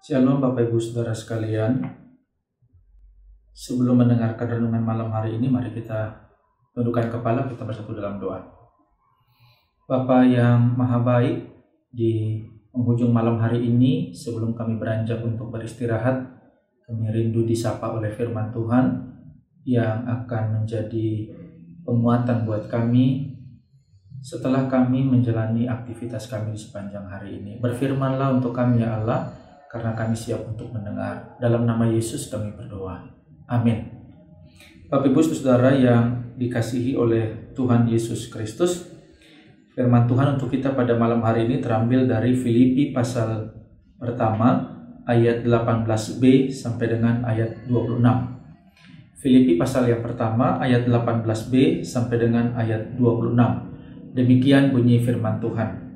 Shalom Bapak Ibu Saudara sekalian. Sebelum mendengarkan renungan malam hari ini, mari kita tundukkan kepala, kita bersatu dalam doa. Bapa yang maha baik, di penghujung malam hari ini, sebelum kami beranjak untuk beristirahat, kami rindu disapa oleh firman Tuhan yang akan menjadi penguatan buat kami setelah kami menjalani aktivitas kami di sepanjang hari ini. Berfirmanlah untuk kami ya Allah, karena kami siap untuk mendengar. Dalam nama Yesus kami berdoa. Amin. Bapak Ibu Saudara yang dikasihi oleh Tuhan Yesus Kristus, firman Tuhan untuk kita pada malam hari ini terambil dari Filipi pasal pertama ayat 18b sampai dengan ayat 26. Filipi pasal yang pertama ayat 18b sampai dengan ayat 26. Demikian bunyi firman Tuhan.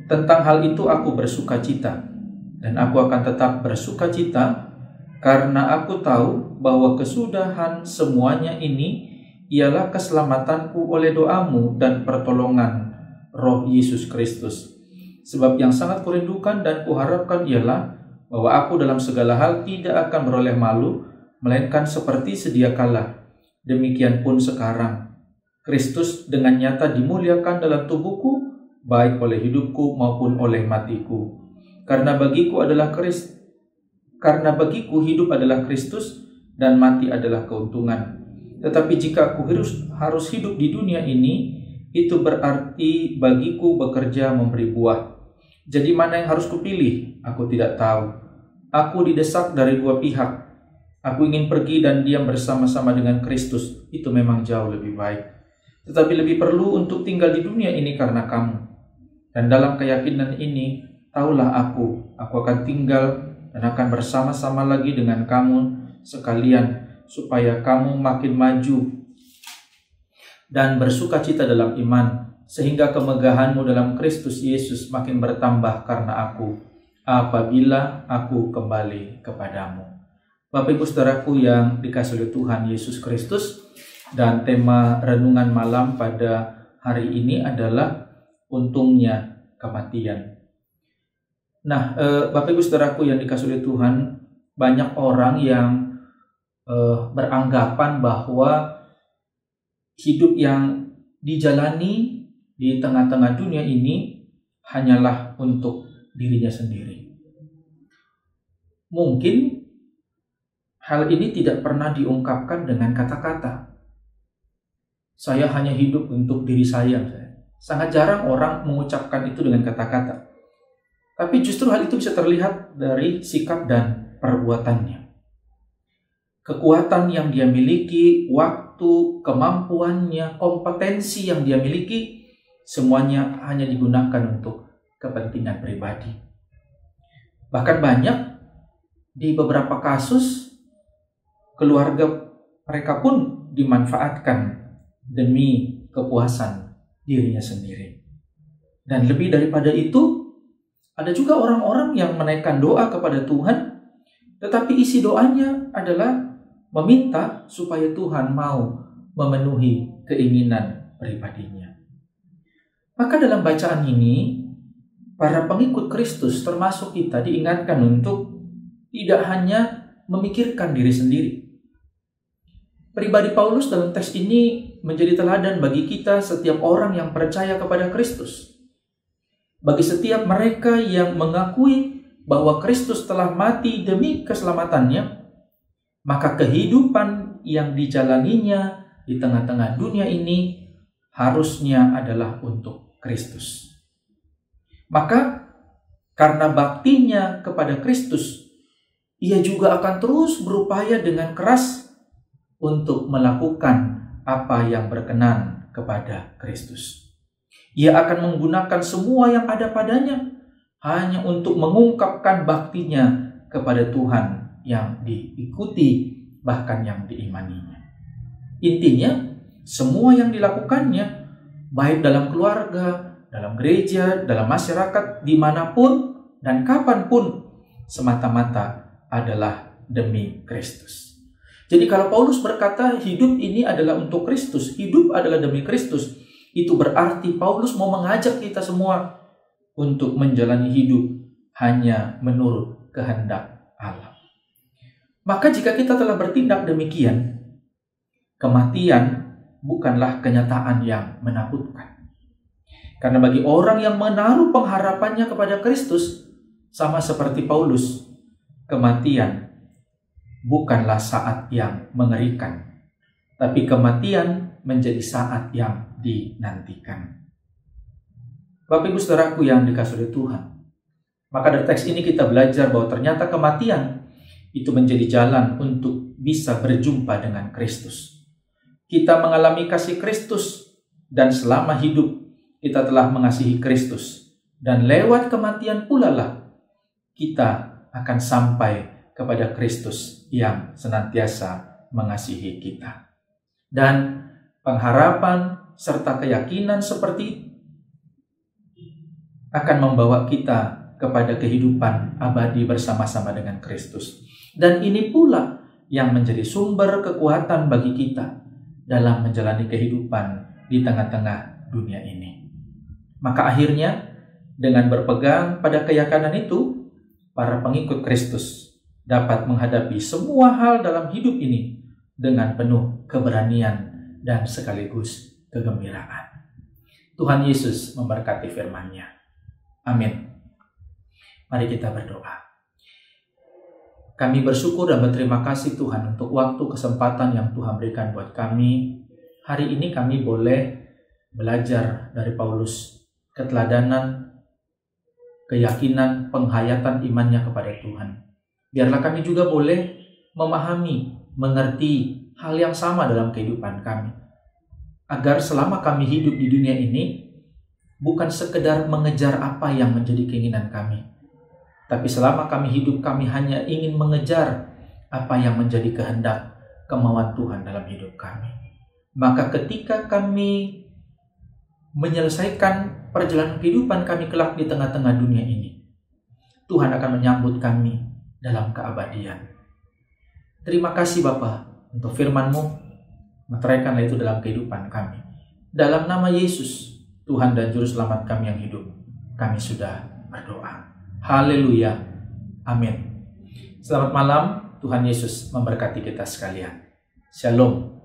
Tentang hal itu aku bersuka cita, dan aku akan tetap bersuka cita, karena aku tahu bahwa kesudahan semuanya ini ialah keselamatanku oleh doamu dan pertolongan Roh Yesus Kristus. Sebab yang sangat kurindukan dan kuharapkan ialah bahwa aku dalam segala hal tidak akan beroleh malu, melainkan seperti sedia kala. Demikian pun sekarang, Kristus dengan nyata dimuliakan dalam tubuhku, baik oleh hidupku maupun oleh matiku. Karena bagiku hidup adalah Kristus dan mati adalah keuntungan. Tetapi jika aku harus hidup di dunia ini, itu berarti bagiku bekerja memberi buah. Jadi mana yang harus kupilih? Aku tidak tahu. Aku didesak dari dua pihak. Aku ingin pergi dan diam bersama-sama dengan Kristus. Itu memang jauh lebih baik. Tetapi lebih perlu untuk tinggal di dunia ini karena kamu. Dan dalam keyakinan ini, taulah aku akan tinggal dan akan bersama-sama lagi dengan kamu sekalian, supaya kamu makin maju dan bersuka cita dalam iman, sehingga kemegahanmu dalam Kristus Yesus makin bertambah karena aku, apabila aku kembali kepadamu. Bapak Ibu Saudaraku yang dikasihi oleh Tuhan Yesus Kristus, dan tema renungan malam pada hari ini adalah untungnya kematian. Nah, Bapak Ibu Saudaraku yang dikasihi oleh Tuhan, banyak orang yang beranggapan bahwa hidup yang dijalani di tengah-tengah dunia ini hanyalah untuk dirinya sendiri. Mungkin hal ini tidak pernah diungkapkan dengan kata-kata. Saya hanya hidup untuk diri saya. Sangat jarang orang mengucapkan itu dengan kata-kata. Tapi justru hal itu bisa terlihat dari sikap dan perbuatannya. Kekuatan yang dia miliki, waktu, kemampuannya, kompetensi yang dia miliki, semuanya hanya digunakan untuk kepentingan pribadi. Bahkan banyak di beberapa kasus, keluarga mereka pun dimanfaatkan demi kepuasan dirinya sendiri. Dan lebih daripada itu, ada juga orang-orang yang menaikkan doa kepada Tuhan, tetapi isi doanya adalah meminta supaya Tuhan mau memenuhi keinginan pribadinya. Maka dalam bacaan ini, para pengikut Kristus termasuk kita diingatkan untuk tidak hanya memikirkan diri sendiri. Pribadi Paulus dalam teks ini menjadi teladan bagi kita setiap orang yang percaya kepada Kristus. Bagi setiap mereka yang mengakui bahwa Kristus telah mati demi keselamatannya, maka kehidupan yang dijalaninya di tengah-tengah dunia ini harusnya adalah untuk Kristus. Maka karena baktinya kepada Kristus, ia juga akan terus berupaya dengan keras untuk melakukan apa yang berkenan kepada Kristus. Ia akan menggunakan semua yang ada padanya hanya untuk mengungkapkan baktinya kepada Tuhan yang diikuti, bahkan yang diimaninya. Intinya, semua yang dilakukannya, baik dalam keluarga, dalam gereja, dalam masyarakat, dimanapun dan kapanpun, semata-mata adalah demi Kristus. Jadi kalau Paulus berkata hidup ini adalah untuk Kristus, hidup adalah demi Kristus, itu berarti Paulus mau mengajak kita semua untuk menjalani hidup hanya menurut kehendak Allah. Maka jika kita telah bertindak demikian, kematian bukanlah kenyataan yang menakutkan. Karena bagi orang yang menaruh pengharapannya kepada Kristus, sama seperti Paulus, kematian bukanlah saat yang mengerikan, tapi kematian menjadi saat yang dinantikan. Bapak Ibu Saudaraku yang dikasihi oleh Tuhan, maka dari teks ini kita belajar bahwa ternyata kematian itu menjadi jalan untuk bisa berjumpa dengan Kristus. Kita mengalami kasih Kristus, dan selama hidup kita telah mengasihi Kristus. Dan lewat kematian pula lah kita akan sampai kepada Kristus yang senantiasa mengasihi kita. Dan pengharapan serta keyakinan seperti itu akan membawa kita kepada kehidupan abadi bersama-sama dengan Kristus. Dan ini pula yang menjadi sumber kekuatan bagi kita dalam menjalani kehidupan di tengah-tengah dunia ini. Maka akhirnya, dengan berpegang pada keyakinan itu, para pengikut Kristus dapat menghadapi semua hal dalam hidup ini dengan penuh keberanian dan sekaligus kegembiraan. Tuhan Yesus memberkati firman-Nya. Amin. Mari kita berdoa. Kami bersyukur dan berterima kasih Tuhan untuk waktu kesempatan yang Tuhan berikan buat kami. Hari ini kami boleh belajar dari Paulus keteladanan, keyakinan, penghayatan imannya kepada Tuhan. Biarlah kami juga boleh memahami, mengerti hal yang sama dalam kehidupan kami. Agar selama kami hidup di dunia ini, bukan sekedar mengejar apa yang menjadi keinginan kami, tapi selama kami hidup, kami hanya ingin mengejar apa yang menjadi kehendak, kemauan Tuhan dalam hidup kami. Maka ketika kami menyelesaikan perjalanan kehidupan kami kelak di tengah-tengah dunia ini, Tuhan akan menyambut kami dalam keabadian. Terima kasih Bapa untuk firman-Mu, meteraikanlah itu dalam kehidupan kami. Dalam nama Yesus, Tuhan dan Juru Selamat kami yang hidup, kami sudah berdoa. Haleluya. Amin. Selamat malam. Tuhan Yesus memberkati kita sekalian. Shalom.